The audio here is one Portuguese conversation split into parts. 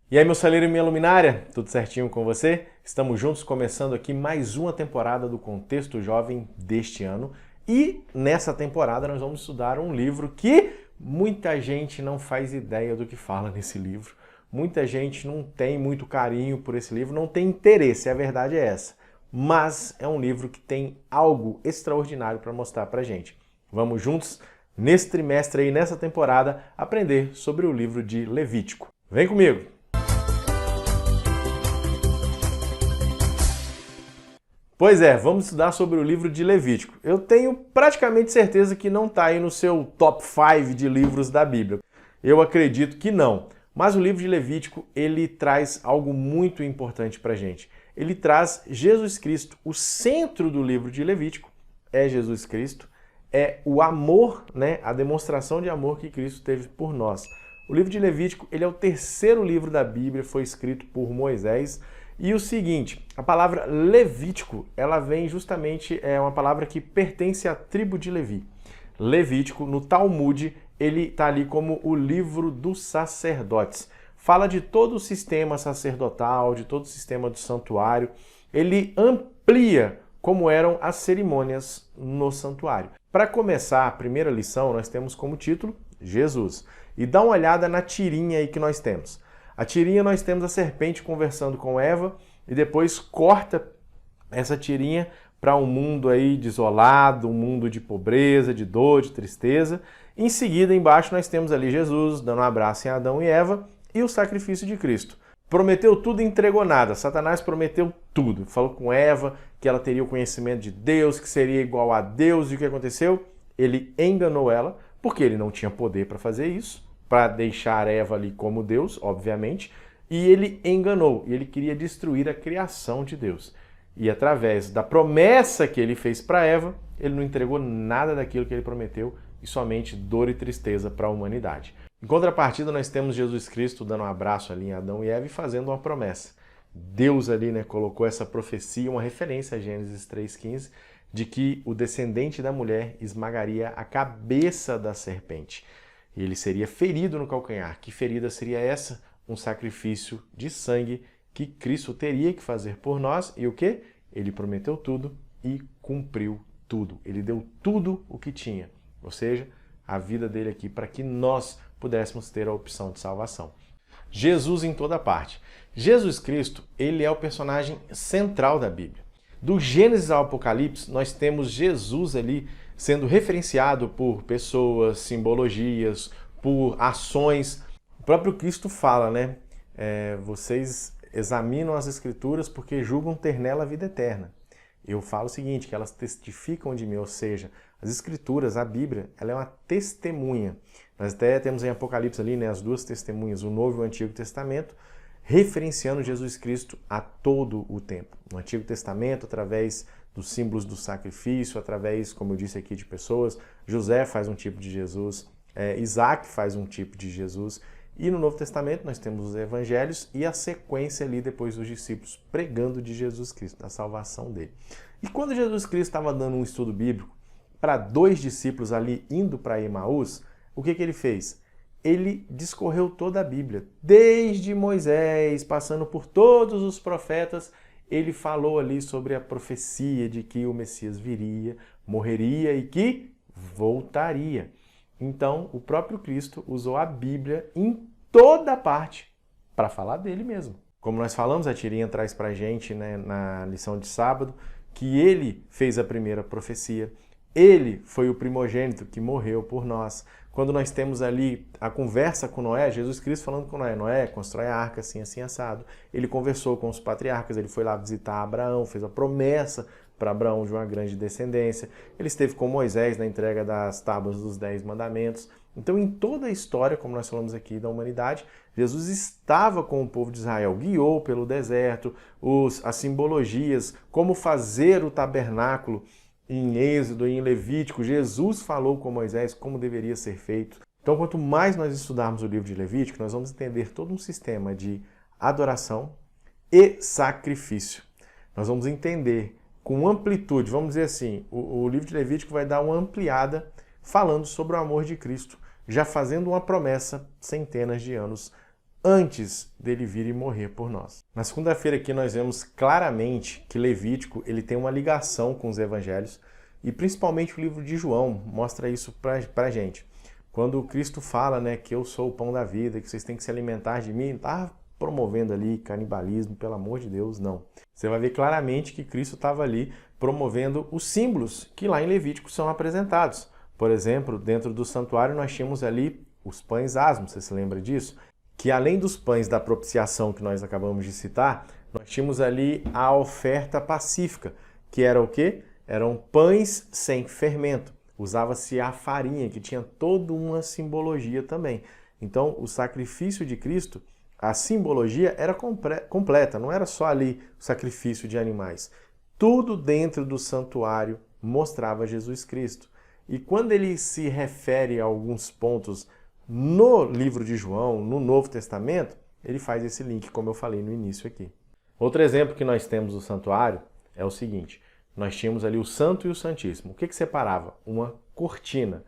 E aí, meu saleiro e minha luminária, tudo certinho com você? Estamos juntos começando aqui mais uma temporada do Contexto Jovem deste ano. E nessa temporada nós vamos estudar um livro que muita gente não faz ideia do que fala nesse livro. Muita gente não tem muito carinho por esse livro, não tem interesse, a verdade é essa. Mas é um livro que tem algo extraordinário para mostrar pra gente. Vamos juntos, nesse trimestre aí, nessa temporada, aprender sobre o livro de Levítico. Vem comigo! Pois é, vamos estudar sobre o livro de Levítico. Eu tenho praticamente certeza que não está aí no seu top 5 de livros da Bíblia. Eu acredito que não. Mas o livro de Levítico, ele traz algo muito importante para a gente. Ele traz Jesus Cristo. O centro do livro de Levítico é Jesus Cristo, é o amor, né? A demonstração de amor que Cristo teve por nós. O livro de Levítico, ele é o terceiro livro da Bíblia, foi escrito por Moisés. E o seguinte, a palavra Levítico, ela vem justamente, é uma palavra que pertence à tribo de Levi. Levítico, no Talmud, ele está ali como o livro dos sacerdotes. Fala de todo o sistema sacerdotal, de todo o sistema do santuário. Ele amplia como eram as cerimônias no santuário. Para começar a primeira lição, nós temos como título Jesus. E dá uma olhada na tirinha aí que nós temos. A tirinha nós temos a serpente conversando com Eva e depois corta essa tirinha para um mundo aí desolado, um mundo de pobreza, de dor, de tristeza. Em seguida, embaixo nós temos ali Jesus dando um abraço em Adão e Eva e o sacrifício de Cristo. Prometeu tudo e entregou nada. Satanás prometeu tudo. Falou com Eva que ela teria o conhecimento de Deus, que seria igual a Deus. E o que aconteceu? Ele enganou ela, porque ele não tinha poder para fazer isso, para deixar Eva ali como Deus, obviamente, e ele enganou, e ele queria destruir a criação de Deus. E através da promessa que ele fez para Eva, ele não entregou nada daquilo que ele prometeu, e somente dor e tristeza para a humanidade. Em contrapartida, nós temos Jesus Cristo dando um abraço ali em Adão e Eva e fazendo uma promessa. Deus ali, né, colocou essa profecia, uma referência a Gênesis 3,15, de que o descendente da mulher esmagaria a cabeça da serpente. E ele seria ferido no calcanhar. Que ferida seria essa? Um sacrifício de sangue que Cristo teria que fazer por nós. E o quê? Ele prometeu tudo e cumpriu tudo. Ele deu tudo o que tinha. Ou seja, a vida dele aqui para que nós pudéssemos ter a opção de salvação. Jesus em toda parte. Jesus Cristo, ele é o personagem central da Bíblia. Do Gênesis ao Apocalipse, nós temos Jesus ali sendo referenciado por pessoas, simbologias, por ações. O próprio Cristo fala, né? Vocês examinam as Escrituras porque julgam ter nela a vida eterna. Eu falo o seguinte, que elas testificam de mim, ou seja, as Escrituras, a Bíblia, ela é uma testemunha. Nós até temos em Apocalipse ali, né, as duas testemunhas, o Novo e o Antigo Testamento, referenciando Jesus Cristo a todo o tempo. No Antigo Testamento, através dos símbolos do sacrifício, através, como eu disse aqui, de pessoas. José faz um tipo de Jesus, Isaac faz um tipo de Jesus. E no Novo Testamento nós temos os evangelhos e a sequência ali depois dos discípulos pregando de Jesus Cristo, da salvação dele. E quando Jesus Cristo estava dando um estudo bíblico para 2 discípulos ali indo para Emaús, o que ele fez? Ele discorreu toda a Bíblia, desde Moisés, passando por todos os profetas. Ele falou ali sobre a profecia de que o Messias viria, morreria e que voltaria. Então, o próprio Cristo usou a Bíblia em toda parte para falar dele mesmo. Como nós falamos, a tirinha traz para a gente, né, na lição de sábado, que ele fez a primeira profecia. Ele foi o primogênito que morreu por nós. Quando nós temos ali a conversa com Noé, Jesus Cristo falando com Noé, Noé, constrói a arca assim, assim, assado. Ele conversou com os patriarcas, ele foi lá visitar Abraão, fez a promessa para Abraão de uma grande descendência. Ele esteve com Moisés na entrega das tábuas dos 10 mandamentos. Então, em toda a história, como nós falamos aqui, da humanidade, Jesus estava com o povo de Israel, guiou pelo deserto, as simbologias, como fazer o tabernáculo, em Êxodo, em Levítico, Jesus falou com Moisés como deveria ser feito. Então, quanto mais nós estudarmos o livro de Levítico, nós vamos entender todo um sistema de adoração e sacrifício. Nós vamos entender com amplitude, vamos dizer assim, o livro de Levítico vai dar uma ampliada falando sobre o amor de Cristo, já fazendo uma promessa centenas de anos antes dele vir e morrer por nós. Na segunda-feira aqui nós vemos claramente que Levítico ele tem uma ligação com os evangelhos e principalmente o livro de João mostra isso pra gente. Quando Cristo fala, né, que eu sou o pão da vida, que vocês têm que se alimentar de mim, não está promovendo ali canibalismo, pelo amor de Deus, não. Você vai ver claramente que Cristo estava ali promovendo os símbolos que lá em Levítico são apresentados. Por exemplo, dentro do santuário nós tínhamos ali os pães asmos, você se lembra disso? Que além dos pães da propiciação que nós acabamos de citar, nós tínhamos ali a oferta pacífica, que era o quê? Eram pães sem fermento. Usava-se a farinha, que tinha toda uma simbologia também. Então, o sacrifício de Cristo, a simbologia era completa, não era só ali o sacrifício de animais. Tudo dentro do santuário mostrava Jesus Cristo. E quando ele se refere a alguns pontos no livro de João, no Novo Testamento, ele faz esse link, como eu falei no início aqui. Outro exemplo que nós temos do santuário é o seguinte: nós tínhamos ali o Santo e o Santíssimo. O que separava? Uma cortina,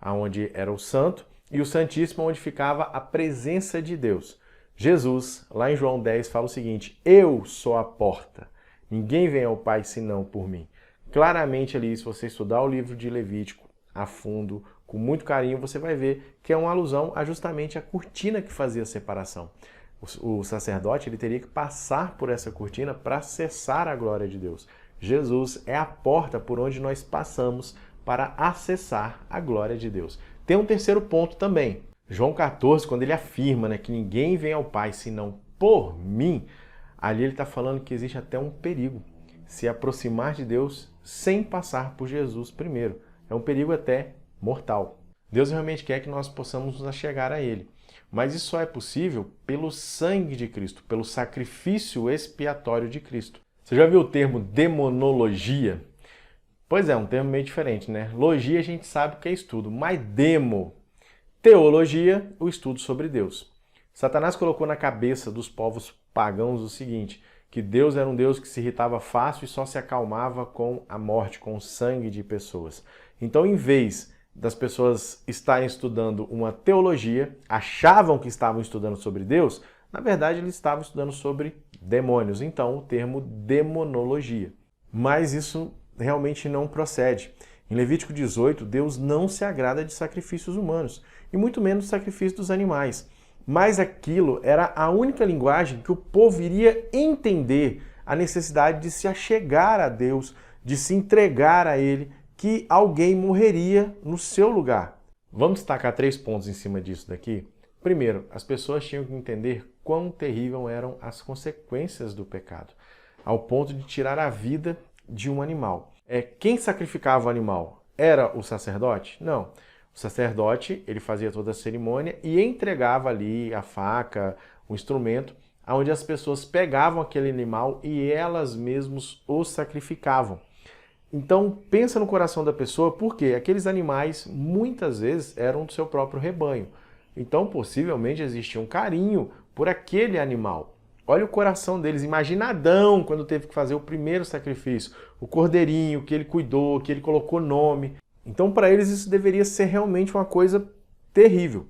onde era o Santo, e o Santíssimo, onde ficava a presença de Deus. Jesus, lá em João 10, fala o seguinte: eu sou a porta, ninguém vem ao Pai senão por mim. Claramente ali, se você estudar o livro de Levítico a fundo, com muito carinho, você vai ver que é uma alusão a justamente a cortina que fazia a separação. O sacerdote ele teria que passar por essa cortina para acessar a glória de Deus. Jesus é a porta por onde nós passamos para acessar a glória de Deus. Tem um terceiro ponto também. João 14, quando ele afirma, né, que ninguém vem ao Pai senão por mim, ali ele está falando que existe até um perigo. Se aproximar de Deus sem passar por Jesus primeiro. É um perigo até mortal. Deus realmente quer que nós possamos nos achegar a Ele. Mas isso só é possível pelo sangue de Cristo, pelo sacrifício expiatório de Cristo. Você já viu o termo demonologia? Pois é, um termo meio diferente, né? Logia a gente sabe que é estudo, mas demo, teologia, o estudo sobre Deus. Satanás colocou na cabeça dos povos pagãos o seguinte, que Deus era um Deus que se irritava fácil e só se acalmava com a morte, com o sangue de pessoas. Então, em vez das pessoas estarem estudando uma teologia, achavam que estavam estudando sobre Deus, na verdade eles estavam estudando sobre demônios. Então, o termo demonologia. Mas isso realmente não procede. Em Levítico 18, Deus não se agrada de sacrifícios humanos, e muito menos sacrifício dos animais. Mas aquilo era a única linguagem que o povo iria entender a necessidade de se achegar a Deus, de se entregar a Ele, que alguém morreria no seu lugar. Vamos destacar 3 pontos em cima disso daqui. Primeiro, as pessoas tinham que entender quão terrível eram as consequências do pecado, ao ponto de tirar a vida de um animal. Quem sacrificava o animal? Era o sacerdote? Não. O sacerdote, ele fazia toda a cerimônia e entregava ali a faca, o instrumento, onde as pessoas pegavam aquele animal e elas mesmas o sacrificavam. Então, pensa no coração da pessoa, porque aqueles animais, muitas vezes, eram do seu próprio rebanho. Então, possivelmente, existia um carinho por aquele animal. Olha o coração deles. Imagina Adão, quando teve que fazer o primeiro sacrifício. O cordeirinho, que ele cuidou, que ele colocou nome. Então, para eles, isso deveria ser realmente uma coisa terrível.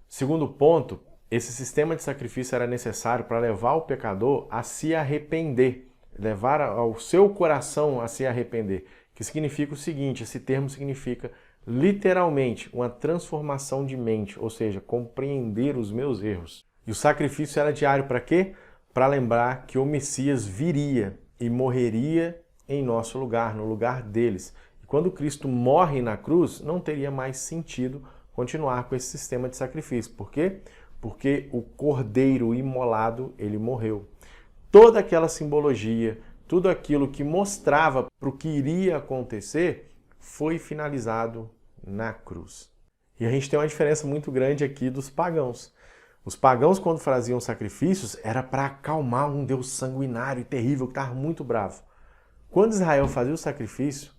Segundo ponto, esse sistema de sacrifício era necessário para levar o pecador a se arrepender, levar ao seu coração a se arrepender, que significa o seguinte, esse termo significa literalmente uma transformação de mente, ou seja, compreender os meus erros. E o sacrifício era diário para quê? Para lembrar que o Messias viria e morreria em nosso lugar, no lugar deles. Quando Cristo morre na cruz, não teria mais sentido continuar com esse sistema de sacrifício. Por quê? Porque o cordeiro imolado, ele morreu. Toda aquela simbologia, tudo aquilo que mostrava para o que iria acontecer, foi finalizado na cruz. E a gente tem uma diferença muito grande aqui dos pagãos. Os pagãos, quando faziam sacrifícios, era para acalmar um Deus sanguinário e terrível, que estava muito bravo. Quando Israel fazia o sacrifício,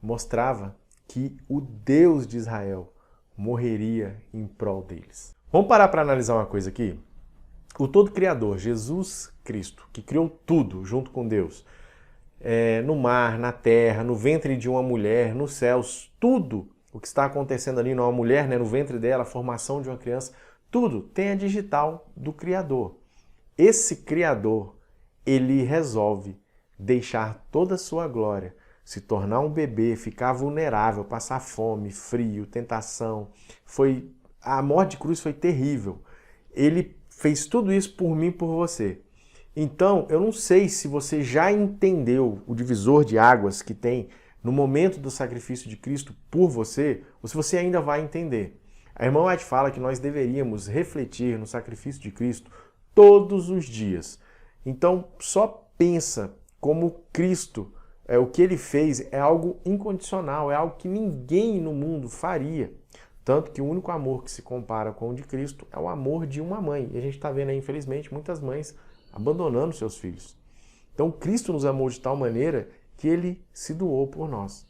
mostrava que o Deus de Israel morreria em prol deles. Vamos parar para analisar uma coisa aqui? O todo criador, Jesus Cristo, que criou tudo junto com Deus, no mar, na terra, no ventre de uma mulher, nos céus, tudo o que está acontecendo ali numa mulher, no ventre dela, a formação de uma criança, tudo tem a digital do Criador. Esse Criador, ele resolve deixar toda a sua glória, se tornar um bebê, ficar vulnerável, passar fome, frio, tentação. A morte de cruz foi terrível. Ele fez tudo isso por mim e por você. Então, eu não sei se você já entendeu o divisor de águas que tem no momento do sacrifício de Cristo por você, ou se você ainda vai entender. A irmã White fala que nós deveríamos refletir no sacrifício de Cristo todos os dias. Então, só pensa como Cristo, o que ele fez é algo incondicional, é algo que ninguém no mundo faria. Tanto que o único amor que se compara com o de Cristo é o amor de uma mãe. E a gente está vendo aí, infelizmente, muitas mães abandonando seus filhos. Então, Cristo nos amou de tal maneira que ele se doou por nós.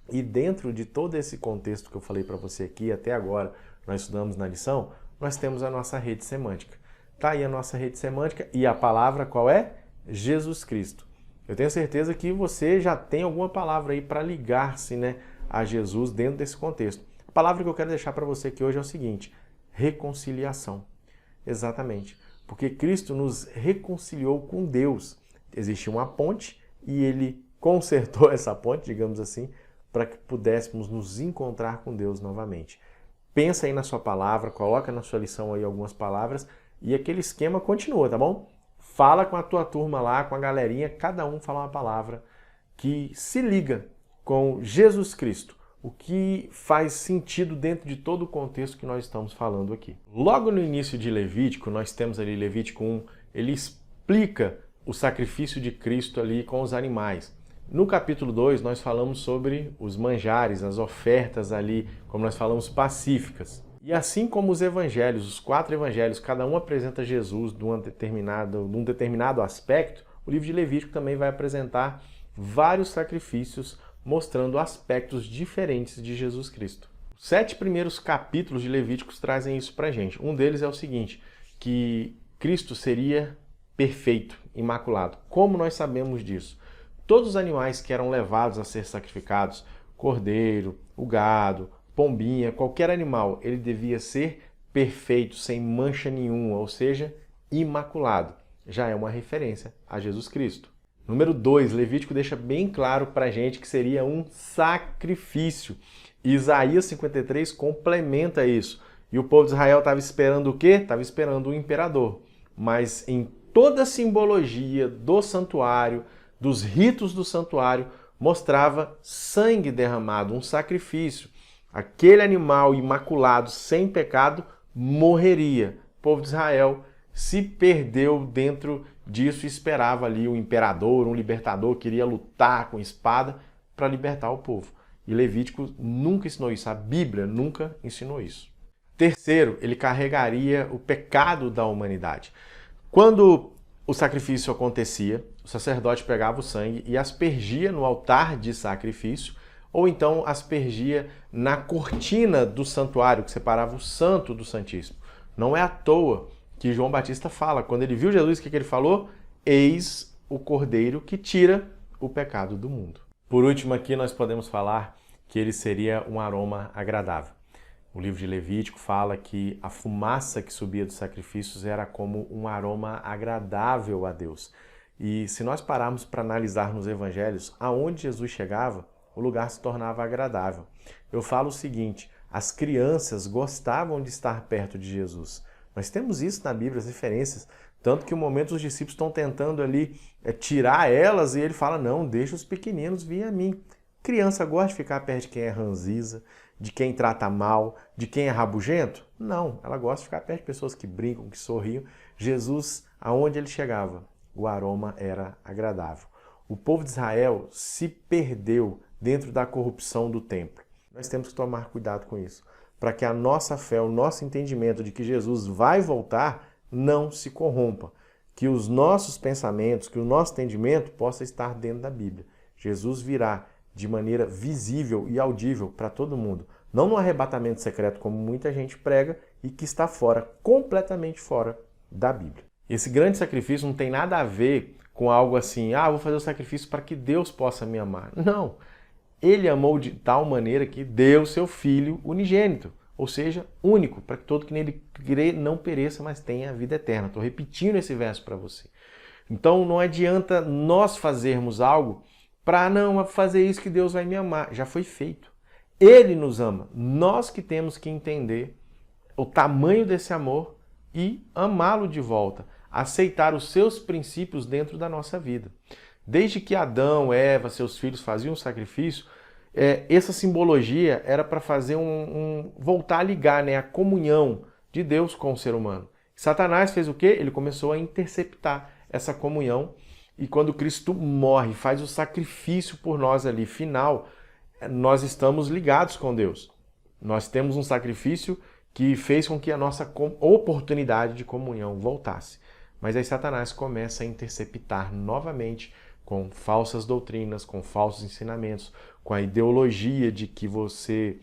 E dentro de todo esse contexto que eu falei para você aqui, até agora, nós estudamos na lição, nós temos a nossa rede semântica. Está aí a nossa rede semântica e a palavra qual é? Jesus Cristo. Eu tenho certeza que você já tem alguma palavra aí para ligar-se, né, a Jesus dentro desse contexto. A palavra que eu quero deixar para você aqui hoje é o seguinte: reconciliação. Exatamente. Porque Cristo nos reconciliou com Deus. Existia uma ponte e ele consertou essa ponte, digamos assim, para que pudéssemos nos encontrar com Deus novamente. Pensa aí na sua palavra, coloca na sua lição aí algumas palavras e aquele esquema continua, tá bom? Fala com a tua turma lá, com a galerinha, cada um fala uma palavra que se liga com Jesus Cristo, o que faz sentido dentro de todo o contexto que nós estamos falando aqui. Logo no início de Levítico, nós temos ali Levítico 1, ele explica o sacrifício de Cristo ali com os animais. No capítulo 2, nós falamos sobre os manjares, as ofertas ali, como nós falamos, pacíficas. E assim como os evangelhos, os 4 evangelhos, cada um apresenta Jesus de um determinado aspecto, o livro de Levítico também vai apresentar vários sacrifícios mostrando aspectos diferentes de Jesus Cristo. Os 7 primeiros capítulos de Levíticos trazem isso pra gente. Um deles é o seguinte, que Cristo seria perfeito, imaculado. Como nós sabemos disso? Todos os animais que eram levados a ser sacrificados, cordeiro, o gado, pombinha, qualquer animal, ele devia ser perfeito, sem mancha nenhuma, ou seja, imaculado. Já é uma referência a Jesus Cristo. Número 2, Levítico deixa bem claro para a gente que seria um sacrifício. Isaías 53 complementa isso. E o povo de Israel estava esperando o quê? Estava esperando o imperador. Mas em toda a simbologia do santuário, dos ritos do santuário, mostrava sangue derramado, um sacrifício. Aquele animal imaculado, sem pecado, morreria. O povo de Israel se perdeu dentro disso e esperava ali um imperador, um libertador, que iria lutar com espada para libertar o povo. E Levítico nunca ensinou isso, a Bíblia nunca ensinou isso. Terceiro, ele carregaria o pecado da humanidade. Quando o sacrifício acontecia, o sacerdote pegava o sangue e aspergia no altar de sacrifício, ou então aspergia na cortina do santuário, que separava o santo do santíssimo. Não é à toa que João Batista fala, quando ele viu Jesus, o que ele falou? Eis o Cordeiro que tira o pecado do mundo. Por último aqui nós podemos falar que ele seria um aroma agradável. O livro de Levítico fala que a fumaça que subia dos sacrifícios era como um aroma agradável a Deus. E se nós pararmos para analisar nos evangelhos, aonde Jesus chegava, o lugar se tornava agradável. Eu falo o seguinte, as crianças gostavam de estar perto de Jesus. Nós temos isso na Bíblia, as referências, tanto que o momento os discípulos estão tentando ali tirar elas e ele fala, não, deixa os pequeninos vir a mim. Criança gosta de ficar perto de quem é ranziza, de quem trata mal, de quem é rabugento? Não, ela gosta de ficar perto de pessoas que brincam, que sorriam. Jesus, aonde ele chegava, o aroma era agradável. O povo de Israel se perdeu dentro da corrupção do templo. Nós temos que tomar cuidado com isso, para que a nossa fé, o nosso entendimento de que Jesus vai voltar, não se corrompa. Que os nossos pensamentos, que o nosso entendimento possa estar dentro da Bíblia. Jesus virá de maneira visível e audível para todo mundo. Não no arrebatamento secreto, como muita gente prega, e que está fora, completamente fora da Bíblia. Esse grande sacrifício não tem nada a ver com algo assim, vou fazer o sacrifício para que Deus possa me amar. Não. Ele amou de tal maneira que deu seu Filho unigênito. ou seja, único, para que todo que nele crê não pereça, mas tenha a vida eterna. Estou repetindo esse verso para você. Então não adianta nós fazermos algo para não fazer isso que Deus vai me amar. Já foi feito. Ele nos ama. Nós que temos que entender o tamanho desse amor e amá-lo de volta. Aceitar os seus princípios dentro da nossa vida. Desde que Adão, Eva, seus filhos faziam um sacrifício, essa simbologia era para fazer voltar a ligar, né, a comunhão de Deus com o ser humano. Satanás fez o quê? Ele começou a interceptar essa comunhão e quando Cristo morre, faz o sacrifício por nós ali, final, nós estamos ligados com Deus. Nós temos um sacrifício que fez com que a nossa oportunidade de comunhão voltasse. Mas aí Satanás começa a interceptar novamente com falsas doutrinas, com falsos ensinamentos, com a ideologia de que você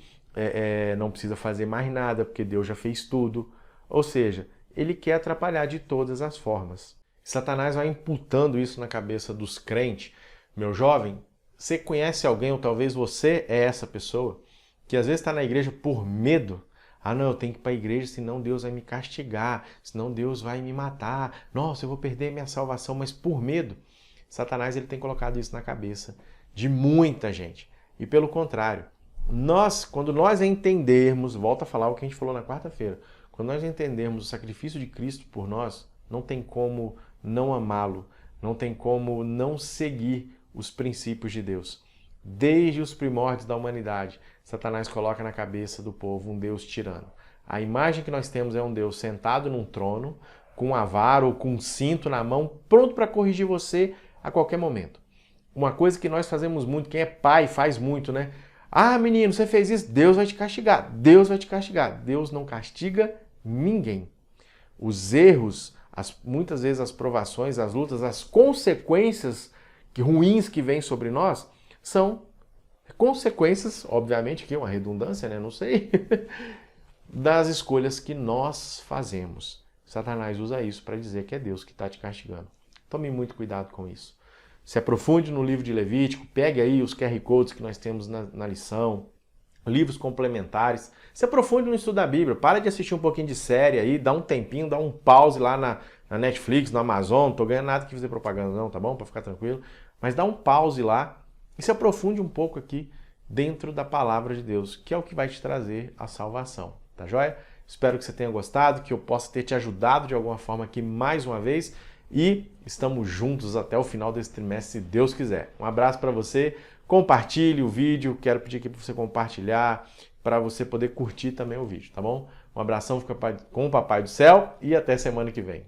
não precisa fazer mais nada porque Deus já fez tudo. Ou seja, ele quer atrapalhar de todas as formas. Satanás vai imputando isso na cabeça dos crentes. Meu jovem, você conhece alguém, ou talvez você é essa pessoa, que às vezes está na igreja por medo. Ah, não, eu tenho que ir para a igreja, senão Deus vai me castigar, senão Deus vai me matar. Nossa, eu vou perder minha salvação, mas por medo. Satanás ele tem colocado isso na cabeça de muita gente. E pelo contrário, quando nós entendermos, volta a falar o que a gente falou na quarta-feira, quando nós entendermos o sacrifício de Cristo por nós, não tem como não amá-lo, não tem como não seguir os princípios de Deus. Desde os primórdios da humanidade, Satanás coloca na cabeça do povo um Deus tirano. A imagem que nós temos é um Deus sentado num trono, com uma vara ou com um cinto na mão, pronto para corrigir você a qualquer momento. Uma coisa que nós fazemos muito, quem é pai faz muito, né? Ah, menino, você fez isso, Deus vai te castigar. Deus vai te castigar. Deus não castiga ninguém. Os erros, muitas vezes as provações, as lutas, as consequências ruins que vêm sobre nós são consequências, obviamente, que é uma redundância, né? Não sei, das escolhas que nós fazemos. Satanás usa isso para dizer que é Deus que está te castigando. Tome muito cuidado com isso. Se aprofunde no livro de Levítico, pegue aí os QR Codes que nós temos na lição, livros complementares. Se aprofunde no estudo da Bíblia. Para de assistir um pouquinho de série aí, dá um tempinho, dá um pause lá na Netflix, no Amazon. Não tô ganhando nada que fazer propaganda não, tá bom? Para ficar tranquilo. Mas dá um pause lá e se aprofunde um pouco aqui dentro da palavra de Deus, que é o que vai te trazer a salvação. Tá joia? Espero que você tenha gostado, que eu possa ter te ajudado de alguma forma aqui mais uma vez. E estamos juntos até o final desse trimestre, se Deus quiser. Um abraço para você. Compartilhe o vídeo, quero pedir aqui para você compartilhar, para você poder curtir também o vídeo, tá bom? Um abração, fica com o Papai do Céu e até semana que vem.